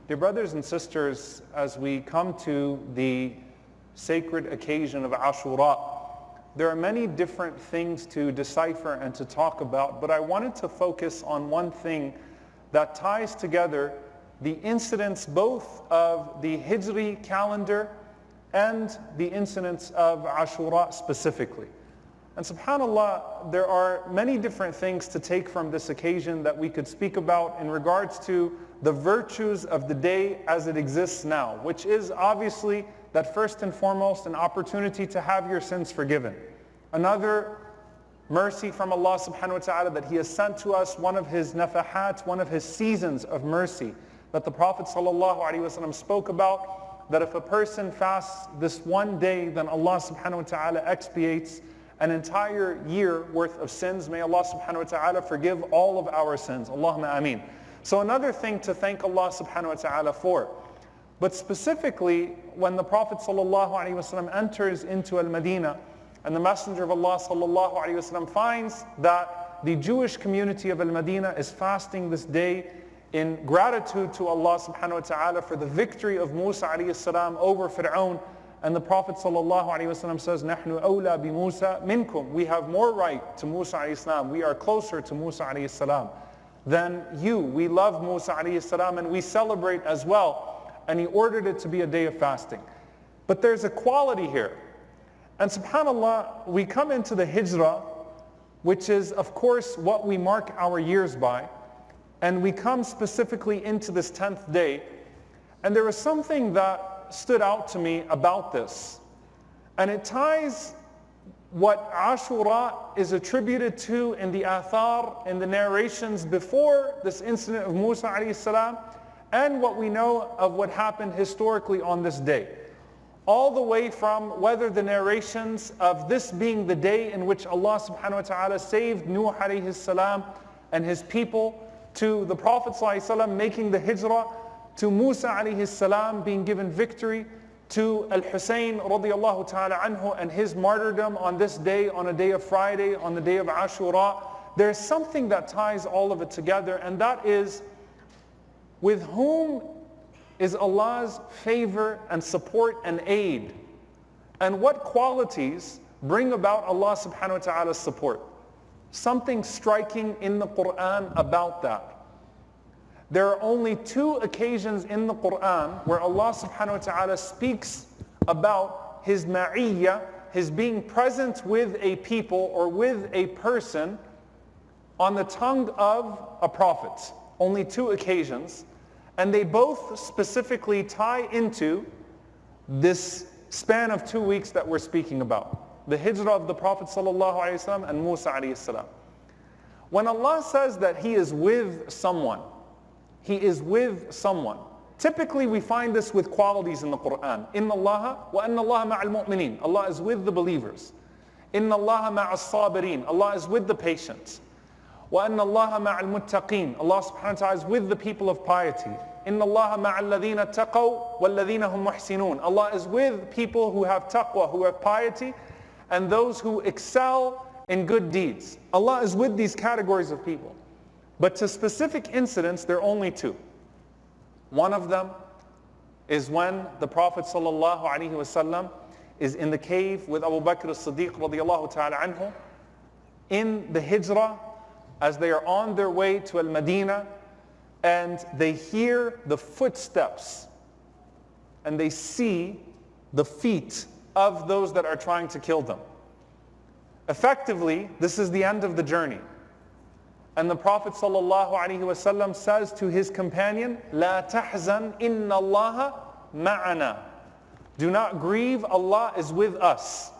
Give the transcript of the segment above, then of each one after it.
Dear brothers and sisters, as we come to the sacred occasion of Ashura, there are many different things to decipher and to talk about, but I wanted to focus on one thing that ties together the incidents both of the Hijri calendar and the incidents of Ashura specifically. And subhanAllah, there are many different things to take from this occasion that we could speak about in regards to the virtues of the day as it exists now, which is obviously that first and foremost an opportunity to have your sins forgiven. Another mercy from Allah subhanahu wa ta'ala that He has sent to us, one of His nafahat, one of His seasons of mercy that the Prophet sallallahu alaihi wasallam spoke about, that if a person fasts this one day, then Allah subhanahu wa ta'ala expiates an entire year worth of sins. May Allah subhanahu wa ta'ala forgive all of our sins. Allahumma ameen. So another thing to thank Allah subhanahu wa ta'ala for. But specifically, when the Prophet sallallahu alaihi wasallam enters into Al-Madinah, and the Messenger of Allah sallallahu alaihi wasallam finds that the Jewish community of Al-Madinah is fasting this day in gratitude to Allah subhanahu wa ta'ala for the victory of Musa alayhi salam over Fir'aun. And the Prophet sallallahu alaihi wasallam says, "Nahnu awla bi Musa minkum." We have more right to Musa alayhi salam. We are closer to Musa alayhi salam than you. We love Musa alayhi salam and we celebrate as well. And He ordered it to be a day of fasting. But there's a quality here. And subhanAllah, we come into the Hijrah, which is of course what we mark our years by. And we come specifically into this 10th day. And there was something that stood out to me about this. And it ties what Ashura is attributed to in the athar, in the narrations before this incident of Musa alayhi salam, and what we know of what happened historically on this day. All the way from whether the narrations of this being the day in which Allah subhanahu wa ta'ala saved Nuh alayhi salam and his people, to the Prophet sallallahu alaihi wasallam making the hijrah, to Musa alayhi salam being given victory, to Al-Hussein radiallahu ta'ala anhu and his martyrdom on this day, on a day of Friday, on the day of Ashura. There's something that ties all of it together, and that is, with whom is Allah's favor and support and aid? And what qualities bring about Allah subhanahu wa ta'ala's support? Something striking in the Qur'an about that. There are only 2 occasions in the Qur'an where Allah subhanahu wa ta'ala speaks about His ma'iyyah, His being present with a people or with a person on the tongue of a prophet. Only 2 occasions. And they both specifically tie into this span of 2 weeks that we're speaking about. The hijrah of the Prophet sallallahu alaihi wasallam and Musa alayhi salam. When Allah says that He is with someone, He is with someone. Typically we find this with qualities in the Qur'an. Inna Allah wa anna Allah ma'al mu'mineen. Allah is with the believers. Inna Allah ma'as sabirin. Allah is with the patients. Wa anna Allah ma'al muttaqeen. Allah subhanahu wa ta'ala is with the people of piety. Inna Allah ma'al ladhina taqaw wal ladhina hum muhsinun. Allah is with people who have taqwa, who have piety, and those who excel in good deeds. Allah is with these categories of people. But to specific incidents, there are only 2. One of them is when the Prophet sallallahu alaihi wasallam is in the cave with Abu Bakr as-Siddiq radiyallahu ta'ala anhu in the hijrah as they are on their way to Al-Madinah, and they hear the footsteps and they see the feet of those that are trying to kill them. Effectively, this is the end of the journey. And the Prophet ﷺ says to his companion, "La tahzan inna Allah ma'ana." Do not grieve, Allah is with us.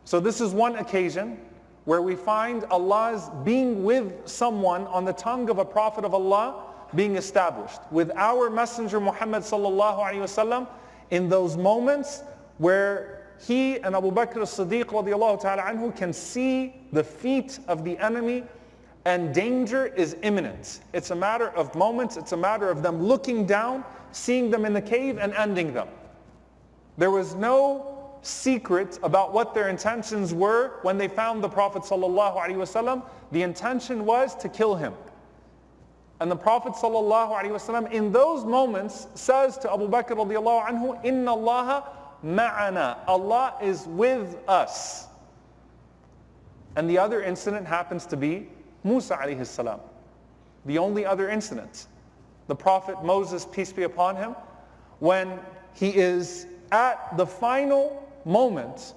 So this is one occasion where we find Allah's being with someone on the tongue of a prophet of Allah being established. With our Messenger Muhammad ﷺ in those moments where he and Abu Bakr as-Siddiq radiyallahu ta'ala anhu can see the feet of the enemy, and danger is imminent. It's a matter of moments. It's a matter of them looking down, seeing them in the cave and ending them. There was no secret about what their intentions were when they found the Prophet sallallahu alaihi wasallam. The intention was to kill him. And the Prophet ﷺ in those moments says to Abu Bakr radiallahu anhu, Inna Allaha ma'ana. Allah is with us. And the other incident happens to be Musa alayhi salam. The only other incident. The Prophet Moses, peace be upon him, when he is at the final moment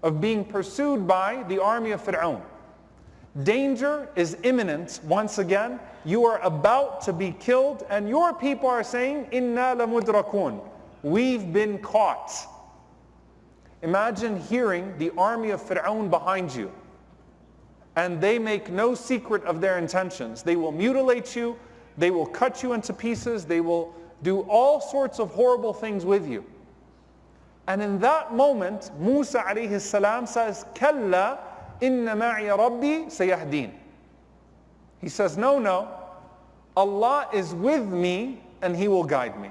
of being pursued by the army of Fir'aun. Danger is imminent once again. You are about to be killed and your people are saying, Inna lamudrakun. We've been caught. Imagine hearing the army of Fir'aun behind you. And they make no secret of their intentions. They will mutilate you. They will cut you into pieces. They will do all sorts of horrible things with you. And in that moment, Musa alayhi salam says, Kalla inna ma'iya rabbi sayahdeen. He says, no, Allah is with me and He will guide me.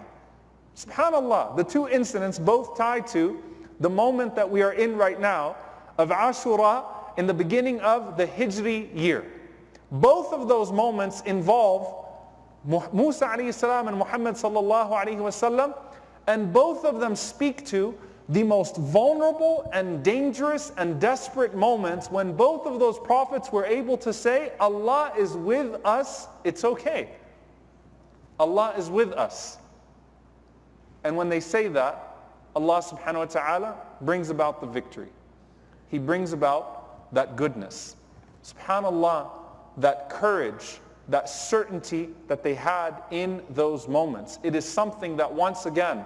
SubhanAllah, the two incidents both tied to the moment that we are in right now of Ashura in the beginning of the Hijri year. Both of those moments involve Musa alayhi salam and Muhammad sallallahu alayhi wasallam, and both of them speak to the most vulnerable and dangerous and desperate moments when both of those prophets were able to say, Allah is with us, it's okay. Allah is with us. And when they say that, Allah subhanahu wa ta'ala brings about the victory. He brings about that goodness. SubhanAllah, that courage, that certainty that they had in those moments. It is something that once again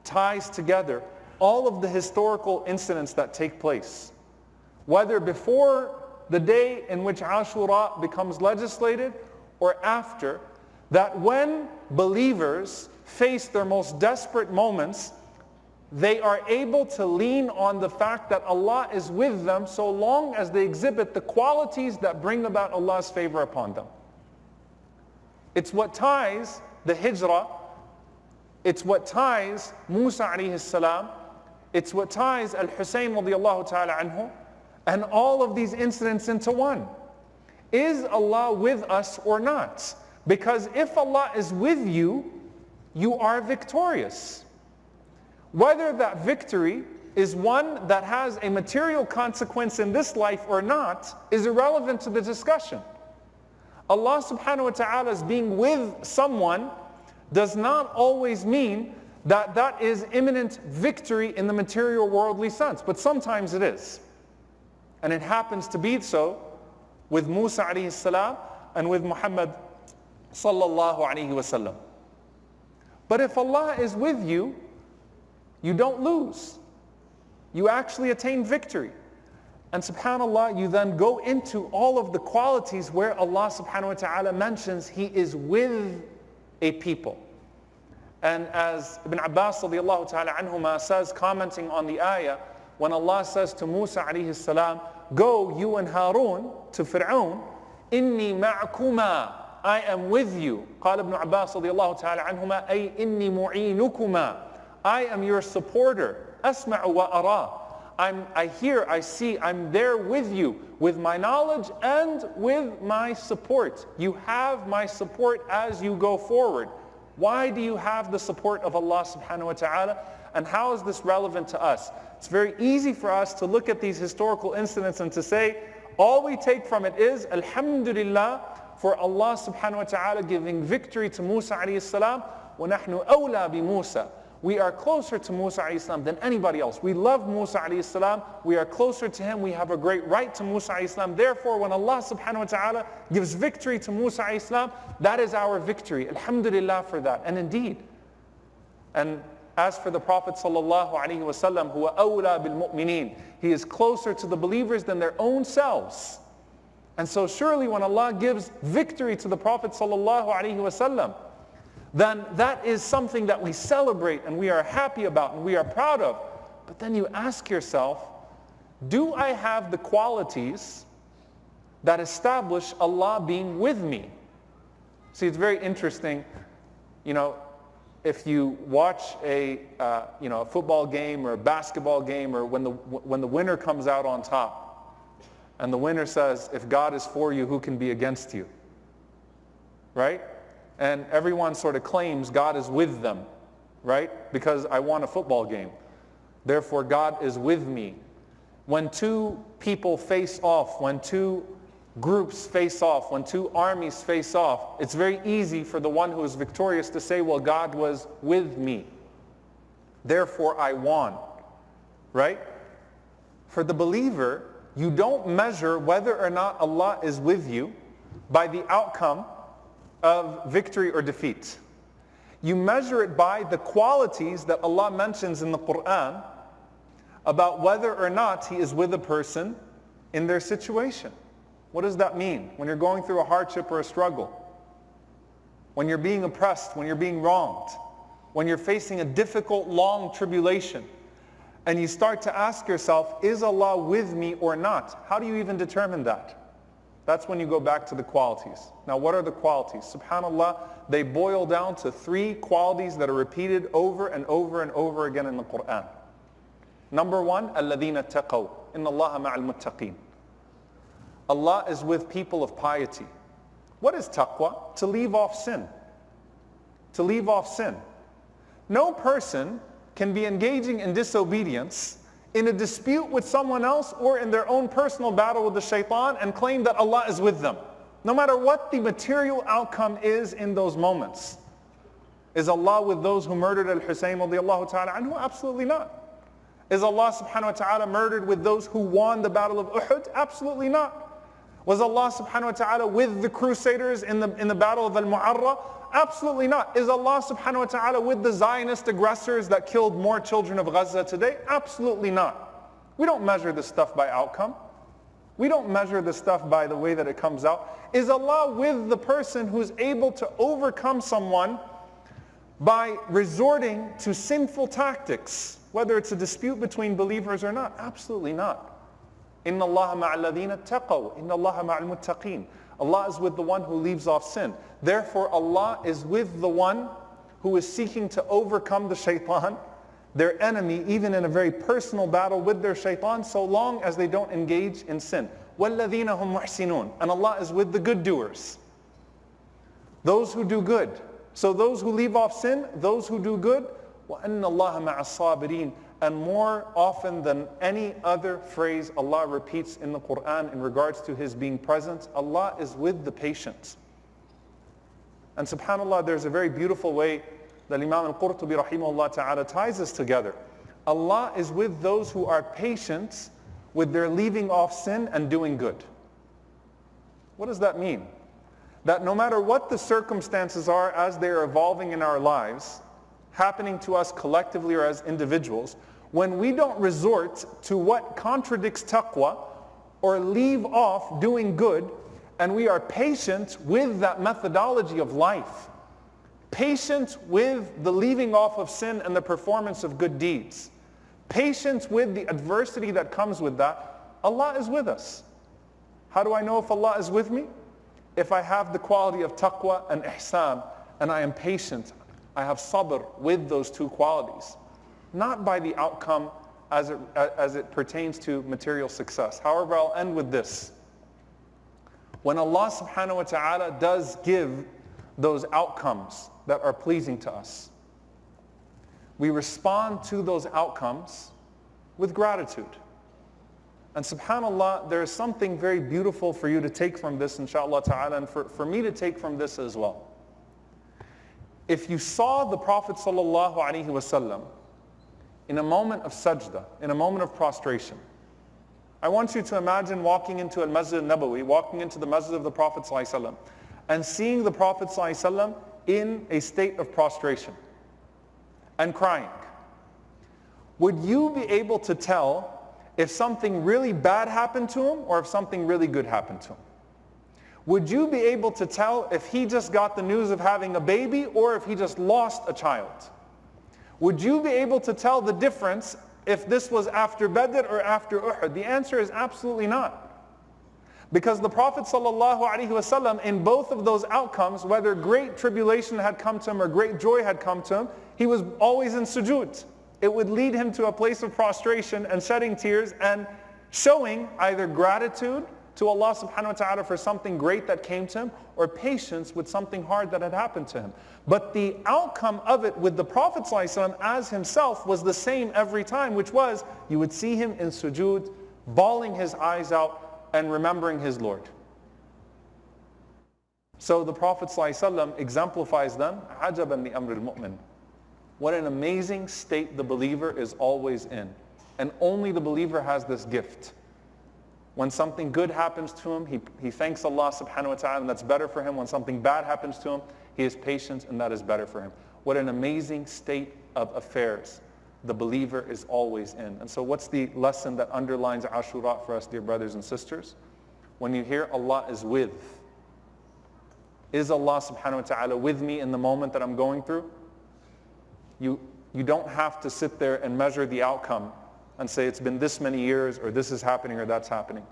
ties together all of the historical incidents that take place. Whether before the day in which Ashura becomes legislated or after, that when believers face their most desperate moments, they are able to lean on the fact that Allah is with them so long as they exhibit the qualities that bring about Allah's favor upon them. It's what ties the Hijrah, it's what ties Musa alayhi salam, it's what ties Al-Husayn radiallahu ta'ala anhu, and all of these incidents into one. Is Allah with us or not? Because if Allah is with you, you are victorious. Whether that victory is one that has a material consequence in this life or not is irrelevant to the discussion. Allah subhanahu wa ta'ala's being with someone does not always mean that that is imminent victory in the material worldly sense, but sometimes it is. And it happens to be so with Musa alayhi salam and with Muhammad sallallahu alayhi wasallam. But if Allah is with you, you don't lose. You actually attain victory. And subhanAllah, you then go into all of the qualities where Allah subhanahu wa ta'ala mentions He is with a people. And as Ibn Abbas radiallahu ta'ala anhuma says, commenting on the ayah, when Allah says to Musa alayhi salam, go you and Harun to Fir'aun, inni ma'akuma, I am with you. قال Ibn Abbas radiallahu ta'ala anhuma, ay inni mu'inukuma, I am your supporter. Asma'u wa ara. I hear, I see, I'm there with you, with my knowledge and with my support. You have my support as you go forward. Why do you have the support of Allah subhanahu wa ta'ala? And how is this relevant to us? It's very easy for us to look at these historical incidents and to say, all we take from it is, Alhamdulillah, for Allah subhanahu wa ta'ala giving victory to Musa alayhi salam, وَنَحْنُ أَوْلَى بِمُوسَى. We are closer to Musa alayhi salam than anybody else. We love Musa alayhi salam. We are closer to him. We have a great right to Musa alayhi salam. Therefore, when Allah subhanahu wa ta'ala gives victory to Musa alayhi salam, that is our victory. Alhamdulillah for that. And indeed, and as for the Prophet sallallahu alayhi wa sallam, huwa awla bil mu'mineen, he is closer to the believers than their own selves. And so surely when Allah gives victory to the Prophet sallallahu alayhi wa sallam, then that is something that we celebrate and we are happy about and we are proud of. But then you ask yourself, do I have the qualities that establish Allah being with me? See, it's very interesting, if you watch a football game or a basketball game, or when the winner comes out on top and the winner says, if God is for you, who can be against you? Right? and everyone sort of claims God is with them, right? Because I won a football game. Therefore, God is with me. When two people face off, when two groups face off, when two armies face off, it's very easy for the one who is victorious to say, well, God was with me. Therefore, I won, right? For the believer, you don't measure whether or not Allah is with you by the outcome of victory or defeat. You measure it by the qualities that Allah mentions in the Qur'an about whether or not He is with a person in their situation. What does that mean? When you're going through a hardship or a struggle, when you're being oppressed, when you're being wronged, when you're facing a difficult, long tribulation, and you start to ask yourself, is Allah with me or not? How do you even determine that? That's when you go back to the qualities. Now, what are the qualities? SubhanAllah, they boil down to 3 qualities that are repeated over and over and over again in the Qur'an. Number 1, الَّذِينَ اتَّقَوْا إِنَّ اللَّهَ مَعَ الْمُتَّقِينَ. Allah is with people of piety. What is taqwa? To leave off sin. To leave off sin. No person can be engaging in disobedience, in a dispute with someone else, or in their own personal battle with the shaitan and claim that Allah is with them. No matter what the material outcome is in those moments. Is Allah with those who murdered Al-Husayn radiyallahu ta'ala anhu? Absolutely not. Is Allah subhanahu wa ta'ala murdered with those who won the battle of Uhud? Absolutely not. Was Allah subhanahu wa ta'ala with the crusaders in the battle of Al-Mu'arra? Absolutely not. Is Allah subhanahu wa ta'ala with the Zionist aggressors that killed more children of Gaza today? Absolutely not. We don't measure this stuff by outcome. We don't measure this stuff by the way that it comes out. Is Allah with the person who's able to overcome someone by resorting to sinful tactics, whether it's a dispute between believers or not? Absolutely not. إِنَّ اللَّهَ مَعَ الَّذِينَ اتَّقَوْا إِنَّ اللَّهَ مَعَ الْمُتَّقِينَ. Allah is with the one who leaves off sin. Therefore, Allah is with the one who is seeking to overcome the shaitan, their enemy, even in a very personal battle with their shaitan, so long as they don't engage in sin. وَالَّذِينَ هُمْ مُحْسِنُونَ. And Allah is with the good doers, those who do good. So those who leave off sin, those who do good, وَأَنَّ اللَّهَ مَعَ الصَّابِرِينَ. And more often than any other phrase Allah repeats in the Qur'an in regards to His being present, Allah is with the patient. And subhanAllah, there's a very beautiful way that Imam al-Qurtubi rahimahullah ta'ala ties this together. Allah is with those who are patient with their leaving off sin and doing good. What does that mean? That no matter what the circumstances are as they are evolving in our lives, happening to us collectively or as individuals, when we don't resort to what contradicts taqwa or leave off doing good, and we are patient with that methodology of life, patient with the leaving off of sin and the performance of good deeds, patient with the adversity that comes with that, Allah is with us. How do I know if Allah is with me? If I have the quality of taqwa and ihsan, and I am patient, I have sabr with those 2 qualities. Not by the outcome as it pertains to material success. However, I'll end with this. When Allah subhanahu wa ta'ala does give those outcomes that are pleasing to us, we respond to those outcomes with gratitude. And subhanAllah, there is something very beautiful for you to take from this, inshaAllah ta'ala, and for me to take from this as well. If you saw the Prophet sallallahu alaihi wasallam in a moment of sajda, in a moment of prostration, I want you to imagine walking into al-Masjid al-Nabawi, walking into the Masjid of the Prophet sallallahu alaihi wasallam, and seeing the Prophet sallallahu alaihi wasallam in a state of prostration and crying. Would you be able to tell if something really bad happened to him or if something really good happened to him? Would you be able to tell if he just got the news of having a baby or if he just lost a child? Would you be able to tell the difference if this was after Badr or after Uhud? The answer is absolutely not. Because the Prophet ﷺ in both of those outcomes, whether great tribulation had come to him or great joy had come to him, he was always in sujood. It would lead him to a place of prostration and shedding tears and showing either gratitude to Allah subhanahu wa ta'ala for something great that came to him, or patience with something hard that had happened to him. But the outcome of it with the Prophet ﷺ as himself was the same every time, which was you would see him in sujood, bawling his eyes out and remembering his Lord. So the Prophet ﷺ exemplifies them, عَجَبًا لِأَمْرِ الْمُؤْمِنِ. What an amazing state the believer is always in. And only the believer has this gift. When something good happens to him, he thanks Allah subhanahu wa ta'ala, and that's better for him. When something bad happens to him, he is patient, and that is better for him. What an amazing state of affairs the believer is always in. And so what's the lesson that underlines Ashura for us, dear brothers and sisters? When you hear Allah is with, is Allah subhanahu wa ta'ala with me in the moment that I'm going through? You don't have to sit there and measure the outcome and say it's been this many years, or this is happening, or that's happening.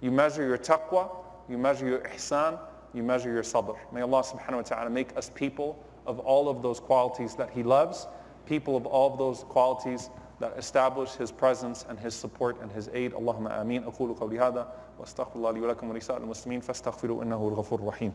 You measure your taqwa, you measure your ihsan, you measure your sabr. May Allah subhanahu wa ta'ala make us people of all of those qualities that He loves, people of all of those qualities that establish His presence and His support and His aid. Allahumma ameen. أقول قولي هذا وأستغفر الله لي ولكم ولسائر المسلمين فاستغفروا إنه الغفور الرحيم.